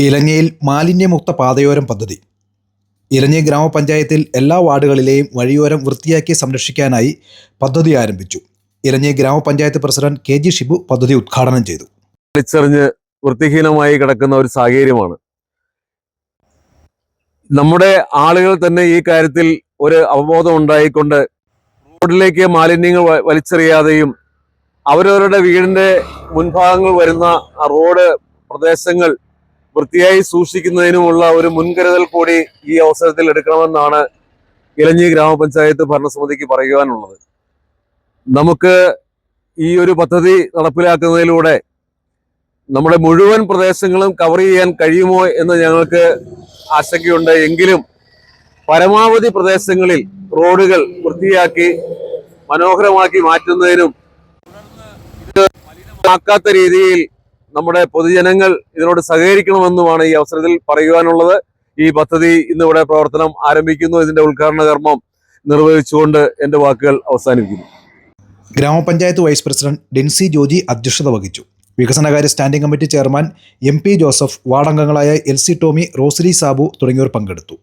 ഇലഞ്ഞിയിൽ മാലിന്യമുക്ത പാതയോരം പദ്ധതി. ഇലഞ്ഞി ഗ്രാമപഞ്ചായത്തിൽ എല്ലാ വാർഡുകളിലെയും വഴിയോരം വൃത്തിയാക്കി സംരക്ഷിക്കാനായി പദ്ധതി ആരംഭിച്ചു. ഇലഞ്ഞി ഗ്രാമപഞ്ചായത്ത് പ്രസിഡന്റ് കെ ജി ഷിബു പദ്ധതി ഉദ്ഘാടനം ചെയ്തു. വലിച്ചെറിഞ്ഞ് വൃത്തിഹീനമായി കിടക്കുന്ന ഒരു സാഹചര്യമാണ്. നമ്മുടെ ആളുകൾ തന്നെ ഈ കാര്യത്തിൽ ഒരു അവബോധം ഉണ്ടായിക്കൊണ്ട് റോഡിലേക്ക് മാലിന്യങ്ങൾ വലിച്ചെറിയാതെയും അവരവരുടെ വീടിന്റെ മുൻഭാഗങ്ങൾ വരുന്ന റോഡ് പ്രദേശങ്ങൾ വൃത്തിയായി സൂക്ഷിക്കുന്നതിനുമുള്ള ഒരു മുൻകരുതൽ കൂടി ഈ അവസരത്തിൽ എടുക്കണമെന്നാണ് ഇലഞ്ഞി ഗ്രാമപഞ്ചായത്ത് ഭരണസമിതിക്ക് പറയുവാനുള്ളത്. നമുക്ക് ഈ ഒരു പദ്ധതി നടപ്പിലാക്കുന്നതിലൂടെ നമ്മുടെ മുഴുവൻ പ്രദേശങ്ങളും കവർ ചെയ്യാൻ കഴിയുമോ എന്ന് ഞങ്ങൾക്ക് ആശങ്കയുണ്ട്. എങ്കിലും പരമാവധി പ്രദേശങ്ങളിൽ റോഡുകൾ വൃത്തിയാക്കി മനോഹരമാക്കി മാറ്റുന്നതിനും ഇത് മലിനമാക്കാത്ത രീതിയിൽ നമ്മുടെ പൊതുജനങ്ങൾ ഇതിനോട് സഹകരിക്കണമെന്നുമാണ് ഈ അവസരത്തിൽ പറയുവാനുള്ളത്. ഈ പദ്ധതി ഇന്നിവിടെ പ്രവർത്തനം ആരംഭിക്കുന്നു. ഇതിന്റെ ഉദ്ഘാടന കർമ്മം നിർവഹിച്ചുകൊണ്ട് എൻ്റെ വാക്കുകൾ അവസാനിപ്പിക്കുന്നു. ഗ്രാമപഞ്ചായത്ത് വൈസ് പ്രസിഡന്റ് ഡെൻസി ജോജി അധ്യക്ഷത വഹിച്ചു. വികസനകാര്യ standing committee chairman MP Joseph, വാർഡംഗങ്ങളായ LC ടോമി, റോസ്ലി സാബു തുടങ്ങിയവർ പങ്കെടുത്തു.